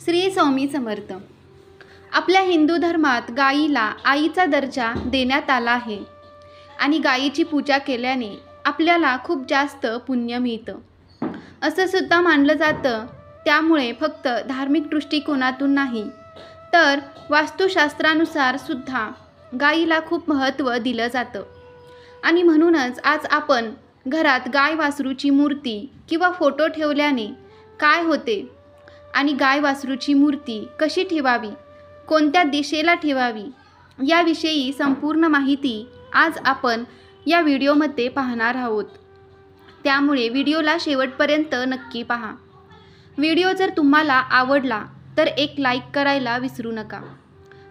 श्री स्वामी समर्थ. आपल्या हिंदू धर्मात गायीला आईचा दर्जा देण्यात आला आहे आणि गायीची पूजा केल्याने आपल्याला खूप जास्त पुण्य मिळतं असं सुद्धा मानलं जातं. त्यामुळे फक्त धार्मिक दृष्टिकोनातून नाही तर वास्तुशास्त्रानुसार सुद्धा गायीला खूप महत्त्व दिलं जातं. आणि म्हणूनच आज आपण घरात गाय वासरूची मूर्ती किंवा फोटो ठेवल्याने काय होते आणि गाय वासरूची मूर्ती कशी ठेवावी, कोणत्या दिशेला ठेवावी याविषयी संपूर्ण माहिती आज आपण या व्हिडिओमध्ये पाहणार आहोत. त्यामुळे व्हिडिओला शेवटपर्यंत नक्की पहा. व्हिडिओ जर तुम्हाला आवडला तर एक लाईक करायला विसरू नका.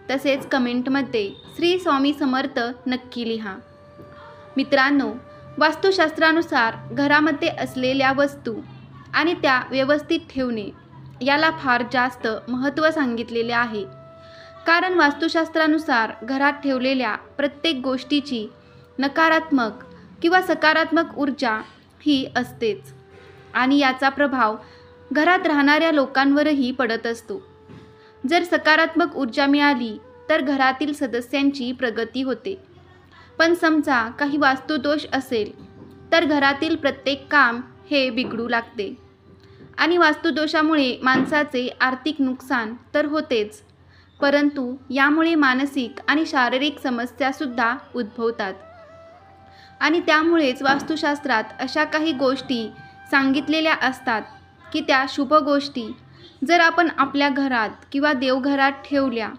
तसेच कमेंटमध्ये श्री स्वामी समर्थ नक्की लिहा. मित्रांनो, वास्तुशास्त्रानुसार घरामध्ये असलेल्या वस्तू आणि त्या व्यवस्थित ठेवणे याला फार जास्त महत्त्व सांगितलेले आहे. कारण वास्तुशास्त्रानुसार घरात ठेवलेल्या प्रत्येक गोष्टीची नकारात्मक किंवा सकारात्मक ऊर्जा ही असतेच आणि याचा प्रभाव घरात राहणाऱ्या लोकांवरही पडत असतो. जर सकारात्मक ऊर्जा मिळाली तर घरातील सदस्यांची प्रगती होते. पण समजा काही वास्तुदोष असेल तर घरातील प्रत्येक काम हे बिघडू लागते आणि वास्तुदोषामुळे माणसाचे आर्थिक नुकसान तर होतेच, परंतु यामुळे मानसिक आणि शारीरिक समस्यासुद्धा उद्भवतात. आणि त्यामुळेच वास्तुशास्त्रात अशा काही गोष्टी सांगितलेल्या असतात की त्या शुभ गोष्टी जर आपण आपल्या घरात किंवा देवघरात ठेवल्या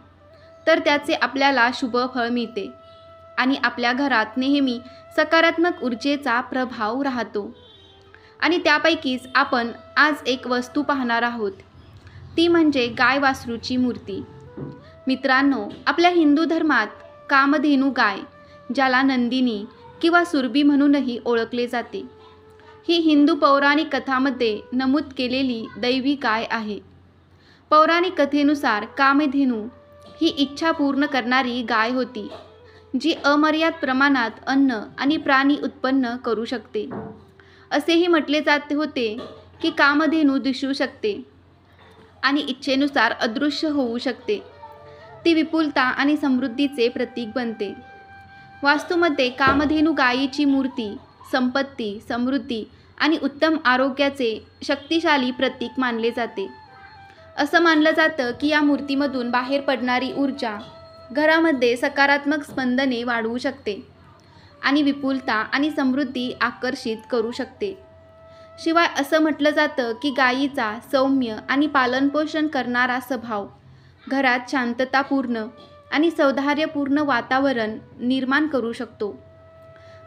तर त्याचे आपल्याला शुभ फळ मिळते आणि आपल्या घरात नेहमी सकारात्मक ऊर्जेचा प्रभाव राहतो. आणि त्यापैकीच आपण आज एक वस्तू पाहणार आहोत, ती म्हणजे गाय वासरूची मूर्ती. मित्रांनो, आपल्या हिंदू धर्मात कामधेनू गाय, ज्याला नंदिनी किंवा सुरभी म्हणूनही ओळखले जाते, ही हिंदू पौराणिक कथामध्ये नमूद केलेली दैवी गाय आहे. पौराणिक कथेनुसार कामधेनू ही इच्छा पूर्ण करणारी गाय होती, जी अमर्याद प्रमाणात अन्न आणि प्राणी उत्पन्न करू शकते. असेही म्हटले जाते होते की कामधेनू दिसू शकते आणि इच्छेनुसार अदृश्य होऊ शकते. ती विपुलता आणि समृद्धीचे प्रतीक बनते. वास्तूमध्ये कामधेनू गायीची मूर्ती संपत्ती, समृद्धी आणि उत्तम आरोग्याचे शक्तिशाली प्रतीक मानले जाते. असं मानलं जातं की या मूर्तीमधून बाहेर पडणारी ऊर्जा घरामध्ये सकारात्मक स्पंदने वाढवू शकते आणि विपुलता आणि समृद्धी आकर्षित करू शकते. शिवाय असं म्हटलं जातं की गायीचा सौम्य आणि पालनपोषण करणारा स्वभाव घरात शांततापूर्ण आणि सौहार्दपूर्ण वातावरण निर्माण करू शकतो.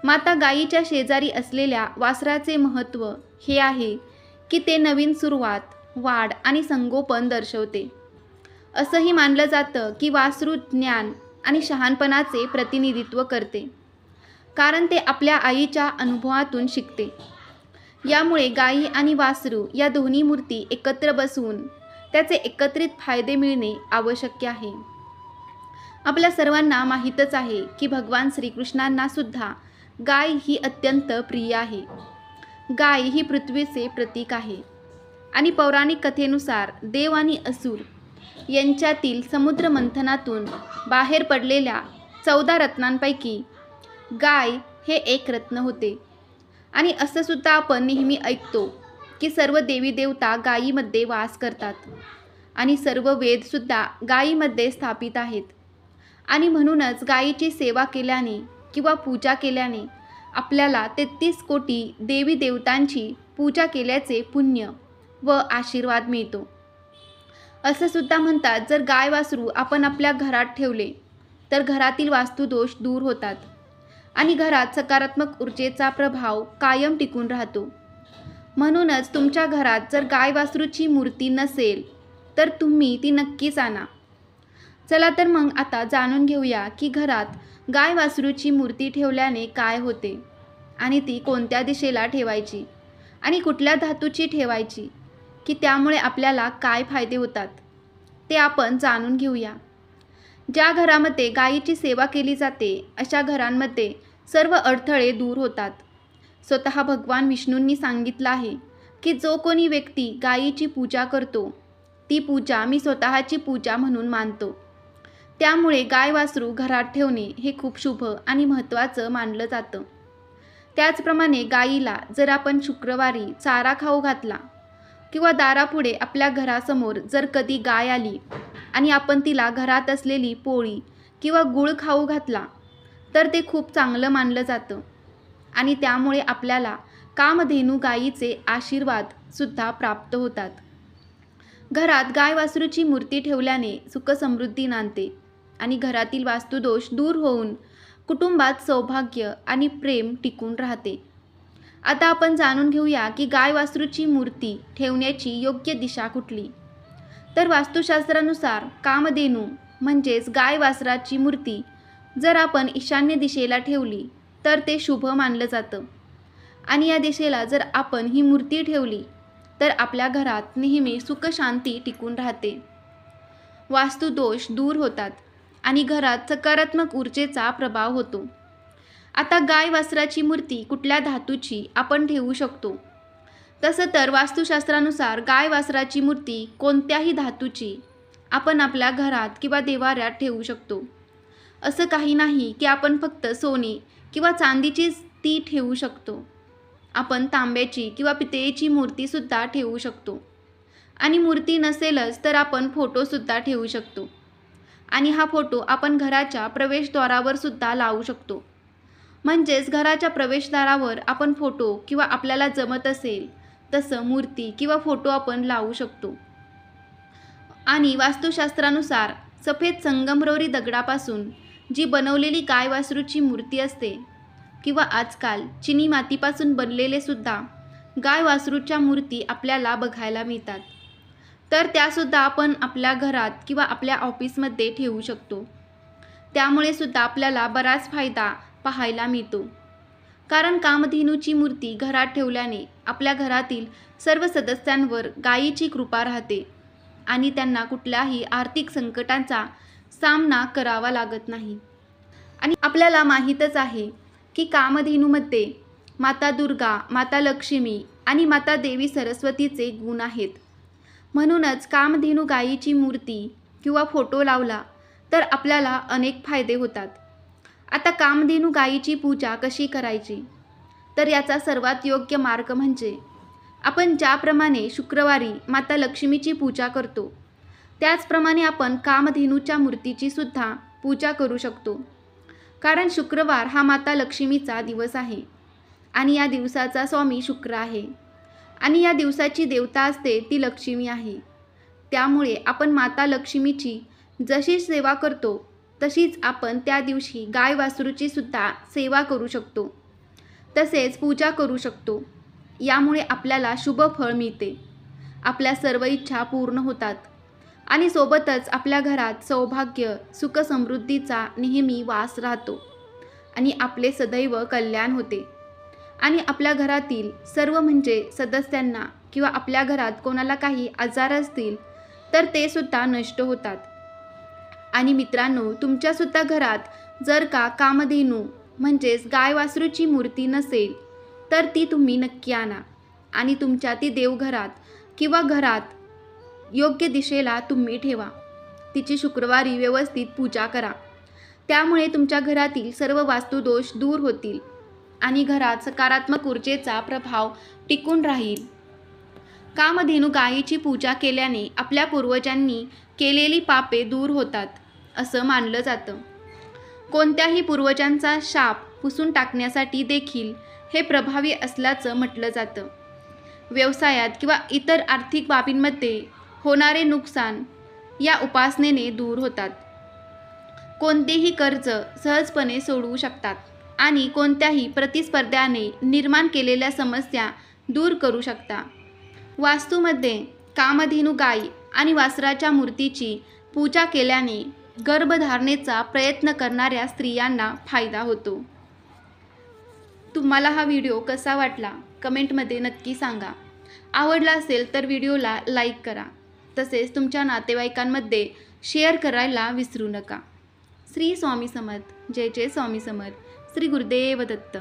माता गायीच्या शेजारी असलेल्या वासराचे महत्त्व हे आहे की ते नवीन सुरुवात, वाढ आणि संगोपन दर्शवते. असंही मानलं जातं की वासरू ज्ञान आणि शहाणपणाचे प्रतिनिधित्व करते, कारण ते आपल्या आईच्या अनुभवातून शिकते. यामुळे गायी आणि वासरू या दोन्ही मूर्ती एकत्र बसवून त्याचे एकत्रित फायदे मिळणे आवश्यक आहे. आपल्या सर्वांना माहीतच आहे की भगवान श्रीकृष्णांना सुद्धा गाय ही अत्यंत प्रिय आहे. गाय ही पृथ्वीचे प्रतीक आहे आणि पौराणिक कथेनुसार देव आणि असुर यांच्यातील समुद्र मंथनातून बाहेर पडलेल्या 14 रत्नांपैकी गाय हे एक रत्न होते. आणि असं सुद्धा आपण नेहमी ऐकतो की सर्व देवी देवता गायीमध्ये वास करतात आणि सर्व वेदसुद्धा गायीमध्ये स्थापित आहेत. आणि म्हणूनच गायीची सेवा केल्याने किंवा पूजा केल्याने आपल्याला 33 कोटी देवी देवतांची पूजा केल्याचे पुण्य व आशीर्वाद मिळतो. असं सुद्धा म्हणतात, जर गाय वासरू आपण आपल्या घरात ठेवले तर घरातील वास्तुदोष दूर होतात आणि घरात सकारात्मक ऊर्जेचा प्रभाव कायम टिकून राहतो. म्हणूनच तुमच्या घरात जर गाय वासरूची मूर्ती नसेल तर तुम्ही ती नक्कीच आणा. चला तर मग आता जाणून घेऊया की घरात गाय वासरूची मूर्ती ठेवल्याने काय होते आणि ती कोणत्या दिशेला ठेवायची आणि कुठल्या धातूची ठेवायची, की त्यामुळे आपल्याला काय फायदे होतात ते आपण जाणून घेऊया. ज्या घरामध्ये गायीची सेवा केली जाते अशा घरांमध्ये सर्व अडथळे दूर होतात. स्वतः भगवान विष्णूंनी सांगितलं आहे की जो कोणी व्यक्ती गायीची पूजा करतो ती पूजा मी स्वतःची पूजा म्हणून मानतो. त्यामुळे गाय वासरू घरात ठेवणे हे खूप शुभ आणि महत्त्वाचं मानलं जातं. त्याचप्रमाणे गायीला जर आपण शुक्रवारी चारा खाऊ घातला किंवा दारापुढे आपल्या घरासमोर जर कधी गाय आली आणि आपण तिला घरात असलेली पोळी किंवा गूळ खाऊ घातला तर ते खूप चांगलं मानलं जातं आणि त्यामुळे आपल्याला कामधेनू गायीचे आशीर्वादसुद्धा प्राप्त होतात. घरात गाय वासरूची मूर्ती ठेवल्याने सुखसमृद्धी नांदते आणि घरातील वास्तुदोष दूर होऊन कुटुंबात सौभाग्य आणि प्रेम टिकून राहते. आता आपण जाणून घेऊया की गाय वासरूची मूर्ती ठेवण्याची योग्य दिशा कुठली. तर वास्तुशास्त्रानुसार कामधेनू म्हणजेच गाय वासराची मूर्ती जर आपण ईशान्य दिशेला ठेवली तर ते शुभ मानलं जातं आणि या दिशेला जर आपण ही मूर्ती ठेवली तर आपल्या घरात नेहमी सुखशांती टिकून राहते, वास्तुदोष दूर होतात आणि घरात सकारात्मक ऊर्जेचा प्रभाव होतो. आता गाय वासराची मूर्ती कुठल्या धातूची आपण ठेवू शकतो. तसं तर वास्तुशास्त्रानुसार गाय वासराची मूर्ती कोणत्याही धातूची आपण आपल्या घरात किंवा देवाऱ्यात ठेवू शकतो. असं काही नाही की आपण फक्त सोने किंवा चांदीचीच ती ठेवू शकतो. आपण तांब्याची किंवा पितळेची मूर्तीसुद्धा ठेवू शकतो आणि मूर्ती नसेलच तर आपण फोटोसुद्धा ठेवू शकतो आणि हा फोटो आपण घराच्या प्रवेशद्वारावर सुद्धा लावू शकतो. म्हणजेच घराच्या प्रवेशद्वारावर आपण फोटो किंवा आपल्याला जमत असेल तसं मूर्ती किंवा फोटो आपण लावू शकतो. आणि वास्तुशास्त्रानुसार सफेद संगमरवरी दगडापासून जी बनवलेली गाय वासरूची मूर्ती असते किंवा आजकाल चिनी मातीपासून बनलेले सुद्धा गाय वासरूच्या मूर्ती आपल्याला बघायला मिळतात. तर त्यासुद्धा आपण आपल्या घरात किंवा आपल्या ऑफिसमध्ये ठेवू शकतो. त्यामुळे सुद्धा आपल्याला बराच फायदा पाहायला मिळतो. कारण कामधेनूची मूर्ती घरात ठेवल्याने आपल्या घरातील सर्व सदस्यांवर गायीची कृपा राहते आणि त्यांना कुठल्याही आर्थिक संकटांचा सामना करावा लागत नाही. आणि आपल्याला माहीतच आहे की कामधेनूमध्ये माता दुर्गा, माता लक्ष्मी आणि माता देवी सरस्वतीचे गुण आहेत. म्हणूनच कामधेनू गायीची मूर्ती किंवा फोटो लावला तर आपल्याला अनेक फायदे होतात. आता कामधेनू गायीची पूजा कशी करायची, तर याचा सर्वात योग्य मार्ग म्हणजे आपण ज्याप्रमाणे शुक्रवारी माता लक्ष्मीची पूजा करतो त्याचप्रमाणे आपण कामधेनूच्या मूर्तीची सुद्धा पूजा करू शकतो. कारण शुक्रवार हा माता लक्ष्मीचा दिवस आहे आणि या दिवसाचा स्वामी शुक्र आहे आणि या दिवसाची देवता असते ती लक्ष्मी आहे. त्यामुळे आपण माता लक्ष्मीची जशी सेवा करतो तशीच आपण त्या दिवशी गाय वासरूची सुद्धा सेवा करू शकतो, तसेच पूजा करू शकतो. यामुळे आपल्याला शुभ फळ मिळते, आपल्या सर्व इच्छा पूर्ण होतात आणि सोबतच आपल्या घरात सौभाग्य सुखसमृद्धीचा नेहमी वास राहतो आणि आपले सदैव कल्याण होते आणि आपल्या घरातील सर्व म्हणजे सदस्यांना किंवा आपल्या घरात कोणाला काही आजार असतील तर ते सुद्धा नष्ट होतात. आणि मित्रांनो, तुमच्यासुद्धा घरात जर का कामधेनू म्हणजेच गाय वासरूची मूर्ती नसेल तर ती तुम्ही नक्की आणा आणि तुमच्या ती देवघरात किंवा घरात योग्य दिशेला तुम्ही ठेवा. तिची शुक्रवारी व्यवस्थित पूजा करा. त्यामुळे तुमच्या घरातील सर्व वास्तुदोष दूर होतील आणि घरात सकारात्मक ऊर्जेचा प्रभाव टिकून राहील. कामधेनू गायीची पूजा केल्याने आपल्या पूर्वजांनी केलेली पापे दूर होतात असं मानलं जातं. कोणत्याही पूर्वजांचा शाप पुसून टाकण्यासाठी देखील हे प्रभावी असल्याचं म्हटलं जातं. व्यवसायात किंवा इतर आर्थिक बाबींमध्ये होणारे नुकसान या उपासनेने दूर होतात. कोणतेही कर्ज सहजपणे सोडवू शकतात आणि कोणत्याही प्रतिस्पर्ध्याने निर्माण केलेल्या समस्या दूर करू शकता. वास्तूमध्ये कामधेनू गाय आणि वासराच्या मूर्तीची पूजा केल्याने गर्भधारणेचा प्रयत्न करणाऱ्या स्त्रियांना फायदा होतो. तुम्हाला हा व्हिडिओ कसा वाटला कमेंटमध्ये नक्की सांगा. आवडला असेल तर व्हिडिओला लाईक करा. तसेच तुमच्या नातेवाईकांमध्ये शेअर करायला विसरू नका. श्री स्वामी समर्थ. जय जय स्वामी समर्थ. श्री गुरुदेव दत्त.